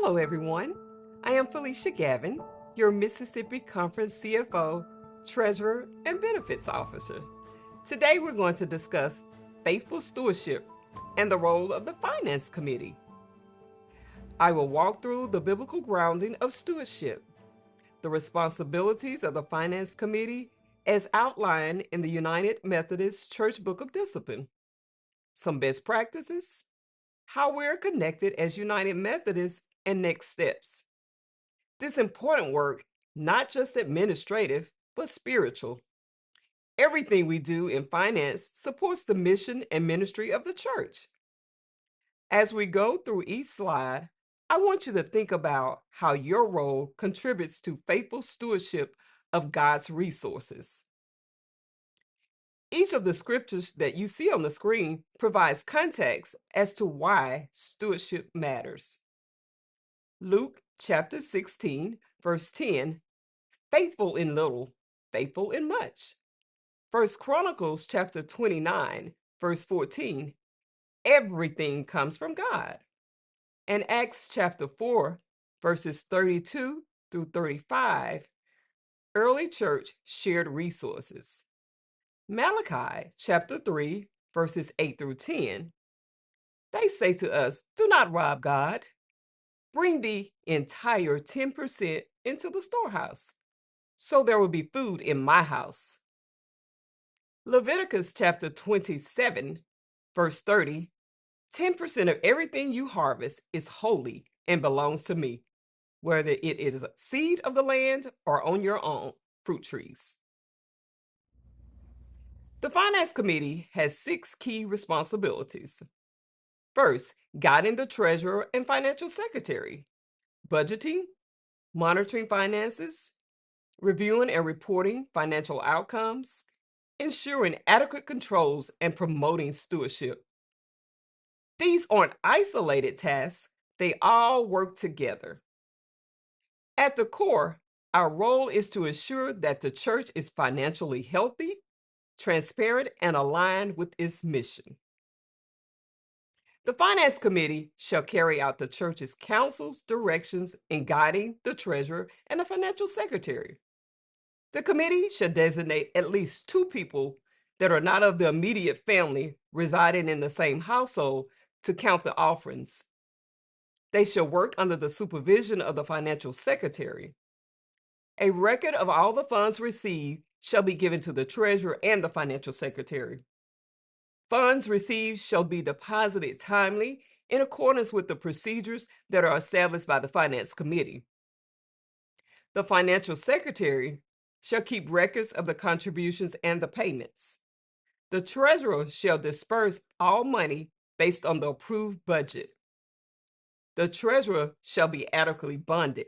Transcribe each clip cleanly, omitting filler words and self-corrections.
Hello, everyone. I am Felicia Gavin, your Mississippi Conference CFO, Treasurer, and Benefits Officer. Today, we're going to discuss faithful stewardship and the role of the Finance Committee. I will walk through the biblical grounding of stewardship, the responsibilities of the Finance Committee as outlined in the United Methodist Church Book of Discipline, some best practices, how we're connected as United Methodists, and next steps. This important work, not just administrative, but spiritual. Everything we do in finance supports the mission and ministry of the church. As we go through each slide, I want you to think about how your role contributes to faithful stewardship of God's resources. Each of the scriptures that you see on the screen provides context as to why stewardship matters. Luke chapter 16, verse 10, faithful in little, faithful in much. 1 Chronicles chapter 29, verse 14, everything comes from God. And Acts chapter 4, verses 32 through 35, early church shared resources. Malachi chapter 3, verses 8 through 10, they say to us, do not rob God. Bring the entire 10% into the storehouse, so there will be food in my house. Leviticus chapter 27, verse 30, 10% of everything you harvest is holy and belongs to me, whether it is seed of the land or on your own fruit trees. The Finance Committee has 6 key responsibilities. First, guiding the treasurer and financial secretary, budgeting, monitoring finances, reviewing and reporting financial outcomes, ensuring adequate controls, and promoting stewardship. These aren't isolated tasks, they all work together. At the core, our role is to ensure that the church is financially healthy, transparent, and aligned with its mission. The Finance Committee shall carry out the church's counsel's directions in guiding the treasurer and the financial secretary. The committee shall designate at least 2 people that are not of the immediate family residing in the same household to count the offerings. They shall work under the supervision of the financial secretary. A record of all the funds received shall be given to the treasurer and the financial secretary. Funds received shall be deposited timely in accordance with the procedures that are established by the Finance Committee. The financial secretary shall keep records of the contributions and the payments. The treasurer shall disperse all money based on the approved budget. The treasurer shall be adequately bonded.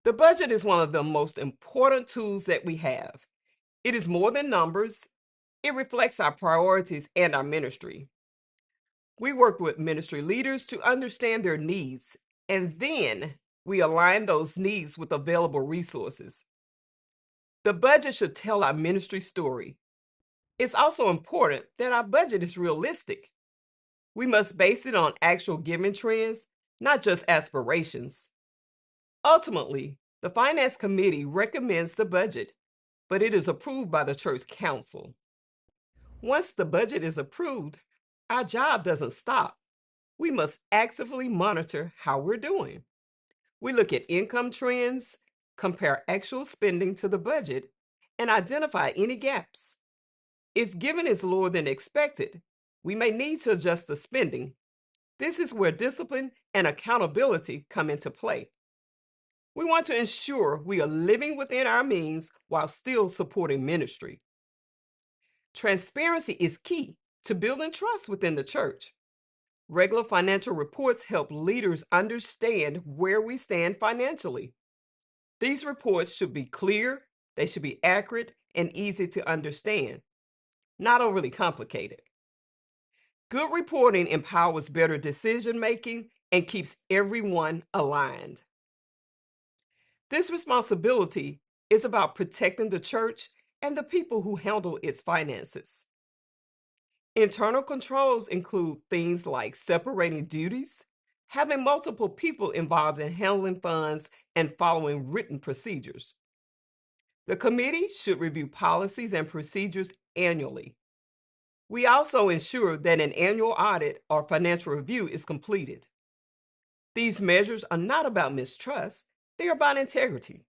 The budget is one of the most important tools that we have. It is more than numbers. It reflects our priorities and our ministry. We work with ministry leaders to understand their needs, and then we align those needs with available resources. The budget should tell our ministry story. It's also important that our budget is realistic. We must base it on actual giving trends, not just aspirations. Ultimately, the Finance Committee recommends the budget, but it is approved by the church council. Once the budget is approved, our job doesn't stop. We must actively monitor how we're doing. We look at income trends, compare actual spending to the budget, and identify any gaps. If giving is lower than expected, we may need to adjust the spending. This is where discipline and accountability come into play. We want to ensure we are living within our means while still supporting ministry. Transparency is key to building trust within the church. Regular financial reports help leaders understand where we stand financially. These reports should be clear, they should be accurate, and easy to understand, not overly complicated. Good reporting empowers better decision-making and keeps everyone aligned. This responsibility is about protecting the church and the people who handle its finances. Internal controls include things like separating duties, having multiple people involved in handling funds and following written procedures. The committee should review policies and procedures annually. We also ensure that an annual audit or financial review is completed. These measures are not about mistrust, they are about integrity,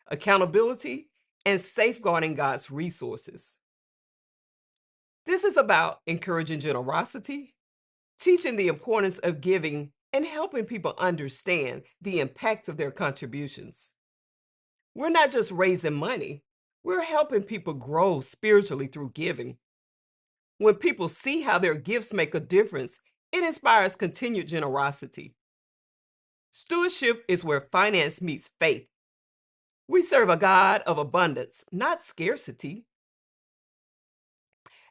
accountability, and safeguarding God's resources. This is about encouraging generosity, teaching the importance of giving, and helping people understand the impact of their contributions. We're not just raising money, we're helping people grow spiritually through giving. When people see how their gifts make a difference, it inspires continued generosity. Stewardship is where finance meets faith. We serve a God of abundance, not scarcity.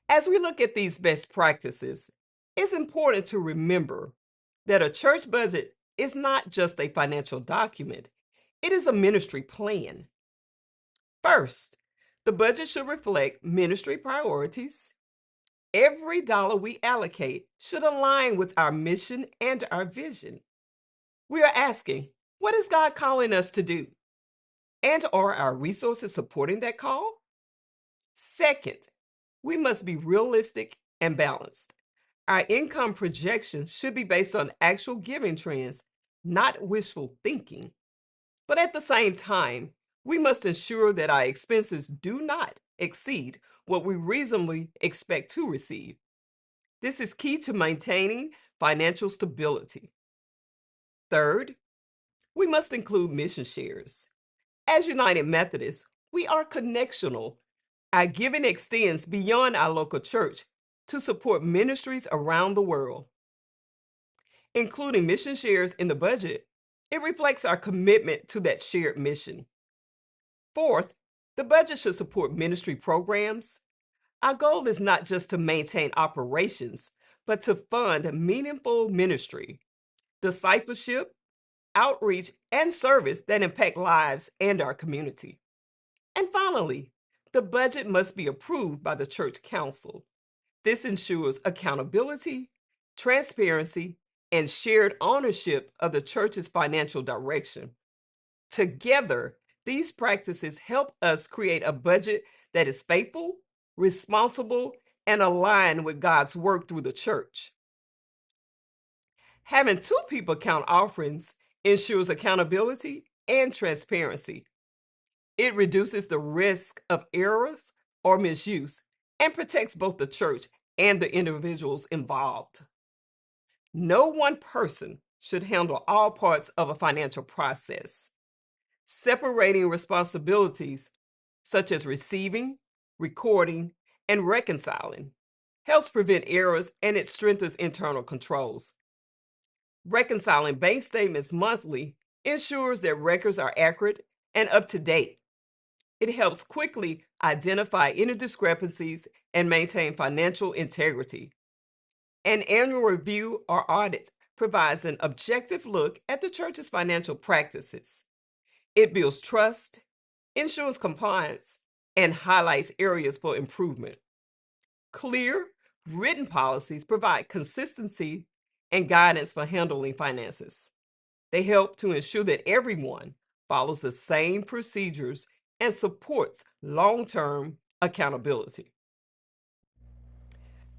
As we look at these best practices, it's important to remember that a church budget is not just a financial document, it is a ministry plan. First, the budget should reflect ministry priorities. Every dollar we allocate should align with our mission and our vision. We are asking, what is God calling us to do? And are our resources supporting that call? Second, we must be realistic and balanced. Our income projections should be based on actual giving trends, not wishful thinking. But at the same time, we must ensure that our expenses do not exceed what we reasonably expect to receive. This is key to maintaining financial stability. Third, we must include mission shares. As United Methodists, we are connectional. Our giving extends beyond our local church to support ministries around the world. Including mission shares in the budget, it reflects our commitment to that shared mission. Fourth, the budget should support ministry programs. Our goal is not just to maintain operations, but to fund meaningful ministry, discipleship, outreach, and service that impact lives and our community. And finally, the budget must be approved by the church council. This ensures accountability, transparency, and shared ownership of the church's financial direction. Together, these practices help us create a budget that is faithful, responsible, and aligned with God's work through the church. Having two people count offerings ensures accountability and transparency. It reduces the risk of errors or misuse and protects both the church and the individuals involved. No one person should handle all parts of a financial process. Separating responsibilities, such as receiving, recording, and reconciling, helps prevent errors and it strengthens internal controls. Reconciling bank statements monthly ensures that records are accurate and up to date. It helps quickly identify any discrepancies and maintain financial integrity. An annual review or audit provides an objective look at the church's financial practices. It builds trust, ensures compliance, and highlights areas for improvement. Clear, written policies provide consistency and guidance for handling finances. They help to ensure that everyone follows the same procedures and supports long-term accountability.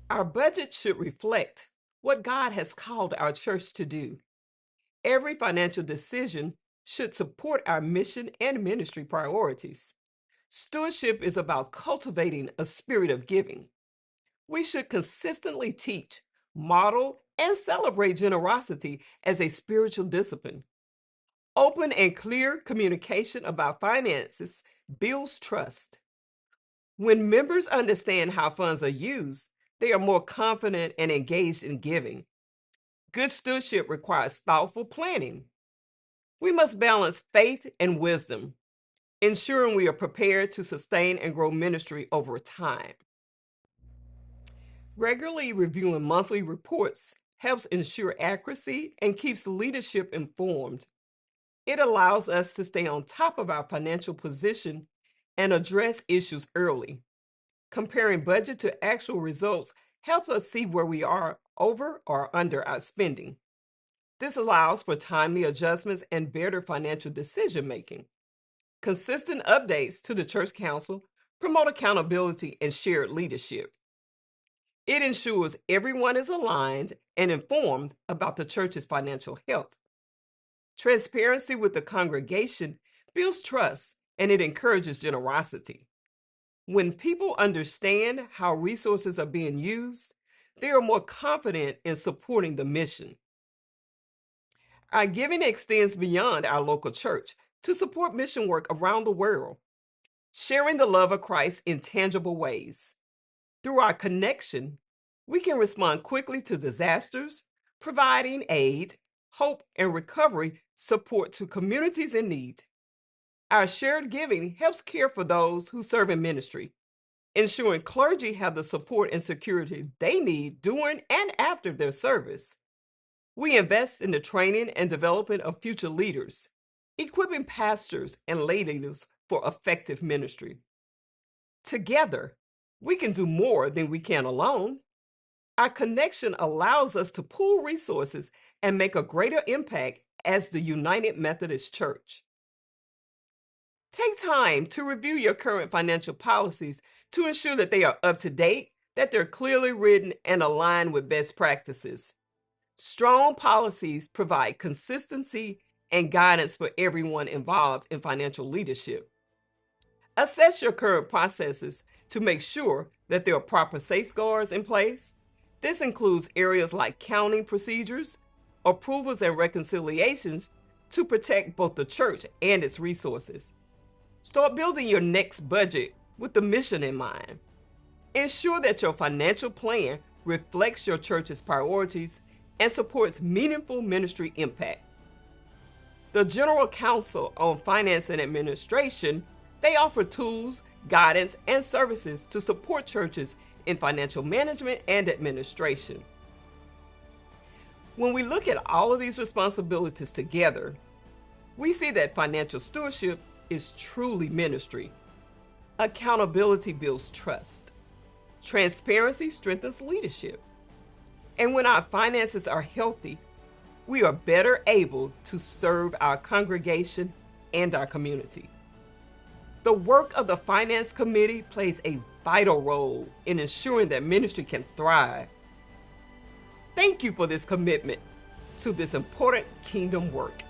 Our budget should reflect what God has called our church to do. Every financial decision should support our mission and ministry priorities. Stewardship is about cultivating a spirit of giving. We should consistently teach, model, and celebrate generosity as a spiritual discipline. Open and clear communication about finances builds trust. When members understand how funds are used, they are more confident and engaged in giving. Good stewardship requires thoughtful planning. We must balance faith and wisdom, ensuring we are prepared to sustain and grow ministry over time. Regularly reviewing monthly reports helps ensure accuracy and keeps leadership informed. It allows us to stay on top of our financial position and address issues early. Comparing budget to actual results helps us see where we are over or under our spending. This allows for timely adjustments and better financial decision making. Consistent updates to the church council promote accountability and shared leadership. It ensures everyone is aligned and informed about the church's financial health. Transparency with the congregation builds trust and it encourages generosity. When people understand how resources are being used, they are more confident in supporting the mission. Our giving extends beyond our local church to support mission work around the world, sharing the love of Christ in tangible ways. Through our connection, we can respond quickly to disasters, providing aid, hope, and recovery support to communities in need. Our shared giving helps care for those who serve in ministry, ensuring clergy have the support and security they need during and after their service. We invest in the training and development of future leaders, equipping pastors and lay leaders for effective ministry. Together, we can do more than we can alone. Our connection allows us to pool resources and make a greater impact as the United Methodist Church. Take time to review your current financial policies to ensure that they are up to date, that they're clearly written, and aligned with best practices. Strong policies provide consistency and guidance for everyone involved in financial leadership. Assess your current processes to make sure that there are proper safeguards in place. This includes areas like counting procedures, approvals, and reconciliations to protect both the church and its resources. Start building your next budget with the mission in mind. Ensure that your financial plan reflects your church's priorities and supports meaningful ministry impact. The General Council on Finance and Administration, they offer tools, guidance, and services to support churches in financial management and administration. When we look at all of these responsibilities together, we see that financial stewardship is truly ministry. Accountability builds trust. Transparency strengthens leadership. And when our finances are healthy, we are better able to serve our congregation and our community. The work of the Finance Committee plays a vital role in ensuring that ministry can thrive. Thank you for this commitment to this important kingdom work.